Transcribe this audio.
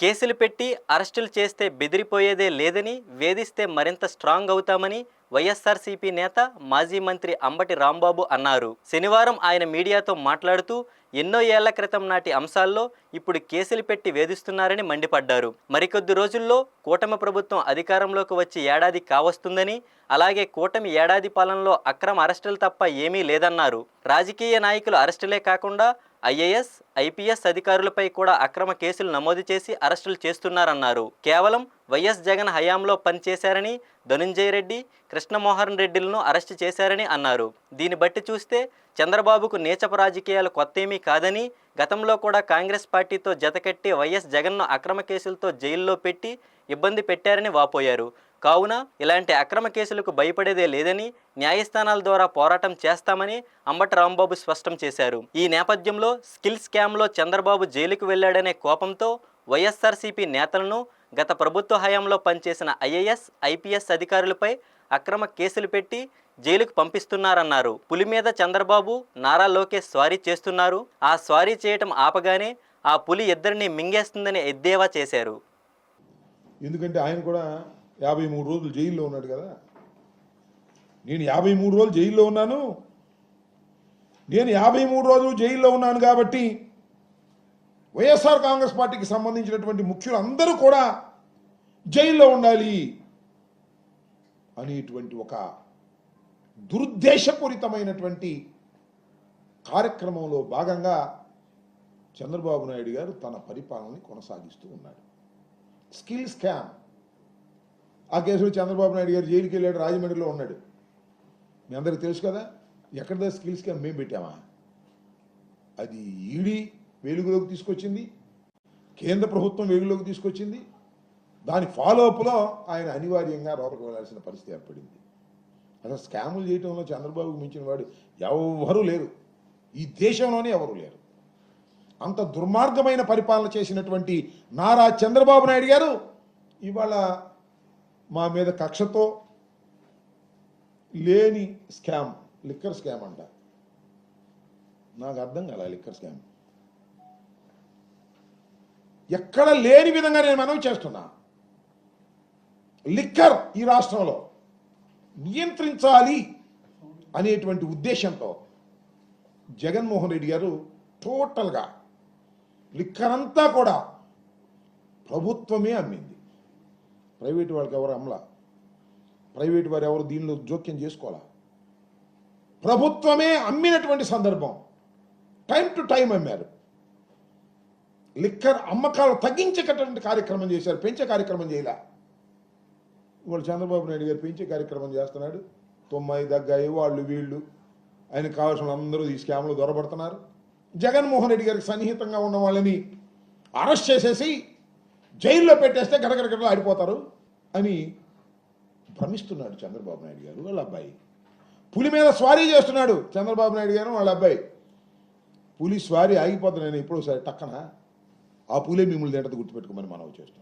కేసులు పెట్టి అరెస్టులు చేస్తే బెదిరిపోయేదే లేదని, వేధిస్తే మరింత స్ట్రాంగ్ అవుతామని వైఎస్ఆర్సీపీ నేత మాజీ మంత్రి అంబటి రాంబాబు అన్నారు. శనివారం ఆయన మీడియాతో మాట్లాడుతూ ఎన్నో ఏళ్ల క్రితం నాటి అంశాల్లో ఇప్పుడు కేసులు పెట్టి వేధిస్తున్నారని మండిపడ్డారు. మరికొద్ది రోజుల్లో కూటమి ప్రభుత్వం అధికారంలోకి వచ్చి ఏడాది కావస్తుందని, అలాగే కూటమి ఏడాది పాలనలో అక్రమ అరెస్టులు తప్ప ఏమీ లేదన్నారు. రాజకీయ నాయకులు అరెస్టులే కాకుండా ఐఏఎస్, ఐపీఎస్ అధికారులపై కూడా అక్రమ కేసులు నమోదు చేసి అరెస్టులు చేస్తున్నారన్నారు. కేవలం వైఎస్ జగన్ హయాంలో పనిచేశారని ధనుంజయ రెడ్డి, కృష్ణమోహన్ రెడ్డిలను అరెస్టు చేశారని అన్నారు. దీన్ని బట్టి చూస్తే చంద్రబాబుకు నీచపు రాజకీయాలు కొత్తేమీ కాదని, గతంలో కూడా కాంగ్రెస్ పార్టీతో జతకట్టి వైఎస్ జగన్ను అక్రమ కేసులతో జైల్లో పెట్టి ఇబ్బంది పెట్టారని వాపోయారు. కావున ఇలాంటి అక్రమ కేసులకు భయపడేదే లేదని, న్యాయస్థానాల ద్వారా పోరాటం చేస్తామని అంబటి రాంబాబు స్పష్టం చేశారు. ఈ నేపథ్యంలో స్కిల్ స్కామ్లో చంద్రబాబు జైలుకు వెళ్లాడనే కోపంతో వైఎస్ఆర్సీపీ నేతలను, గత ప్రభుత్వ హయాంలో పనిచేసిన ఐఏఎస్, ఐపీఎస్ అధికారులపై అక్రమ కేసులు పెట్టి జైలుకు పంపిస్తున్నారన్నారు. పులి మీద చంద్రబాబు, నారా లోకేష్ స్వారీ చేస్తున్నారు. ఆ స్వారీ చేయటం ఆపగానే ఆ పులి ఇద్దరిని మింగేస్తుందని ఎద్దేవా చేశారు. ఎందుకంటే ఆయన కూడా 53 రోజులు జైల్లో ఉన్నాడు కదా. నేను 53 రోజులు జైల్లో ఉన్నాను. నేను 53 రోజులు జైల్లో ఉన్నాను కాబట్టి వైఎస్ఆర్ కాంగ్రెస్ పార్టీకి సంబంధించినటువంటి ముఖ్యులు అందరూ కూడా జైల్లో ఉండాలి అనేటువంటి ఒక దురుద్దేశపూరితమైనటువంటి కార్యక్రమంలో భాగంగా చంద్రబాబు నాయుడు గారు తన పరిపాలనని కొనసాగిస్తూ ఉన్నాడు. స్కిల్ స్కామ్, ఆ కేసులో చంద్రబాబు నాయుడు గారు జైలుకి వెళ్ళాడు, రాజమండ్రిలో ఉన్నాడు. మీ అందరికీ తెలుసు కదా. ఎక్కడదా స్కిల్ స్కామ్ మేము పెట్టామా? అది ఈడీ వెలుగులోకి తీసుకొచ్చింది, కేంద్ర ప్రభుత్వం వెలుగులోకి తీసుకొచ్చింది. దాని ఫాలోఅప్లో ఆయన అనివార్యంగా లోపలికి వెళ్ళాల్సిన పరిస్థితి ఏర్పడింది. అసలు స్కాములు చేయటంలో చంద్రబాబుకు మించిన వాడు ఎవరూ లేరు, ఈ దేశంలోనే ఎవరూ లేరు. అంత దుర్మార్గమైన పరిపాలన చేసినటువంటి నారా చంద్రబాబు నాయుడు గారు ఇవాళ మా మీద కక్షతో లేని స్కామ్, లిక్కర్ స్కామ్ అంట. నాకు అర్థం కదా లిక్కర్ స్కామ్ ఎక్కడ లేని విధంగా నేను మనవి చేస్తున్నా. లిక్కర్ ఈ రాష్ట్రంలో నియంత్రించాలి అనేటువంటి ఉద్దేశంతో జగన్మోహన్ రెడ్డి గారు టోటల్గా లిక్కర్ అంతా కూడా ప్రభుత్వమే అమ్మింది. ప్రైవేటు వాళ్ళకి ఎవరు అమ్మలా, ప్రైవేటు వారు ఎవరు దీనిలో జోక్యం చేసుకోవాలా. ప్రభుత్వమే అమ్మినటువంటి సందర్భం. టైం టు టైం అమ్మారు. లిక్కర్ అమ్మకాలు తగ్గించేటటువంటి కార్యక్రమం చేశారు, పెంచే కార్యక్రమం చేయలే. ఇవాళ చంద్రబాబు నాయుడు గారు పెంచే కార్యక్రమం చేస్తున్నాడు. తొమ్మిది దగ్గాయి వాళ్ళు వీళ్ళు ఆయనకు కావాల్సిన అందరూ ఈ స్కామ్లో దొరబడుతున్నారు. జగన్మోహన్ రెడ్డి గారికి సన్నిహితంగా ఉన్న వాళ్ళని అరెస్ట్ చేసేసి జైల్లో పెట్టేస్తే గడగడగడలో ఆడిపోతారు అని భ్రమిస్తున్నాడు చంద్రబాబు నాయుడు గారు. వాళ్ళ అబ్బాయి పులి మీద స్వారీ చేస్తున్నాడు చంద్రబాబు నాయుడు గారు వాళ్ళ అబ్బాయి. పులి స్వారీ ఆగిపోతున్నాను ఎప్పుడోసారి టక్కన ఆ పులే మిమ్మల్ని ఏంటో గుర్తుపెట్టుకోమని మనం చేస్తాం.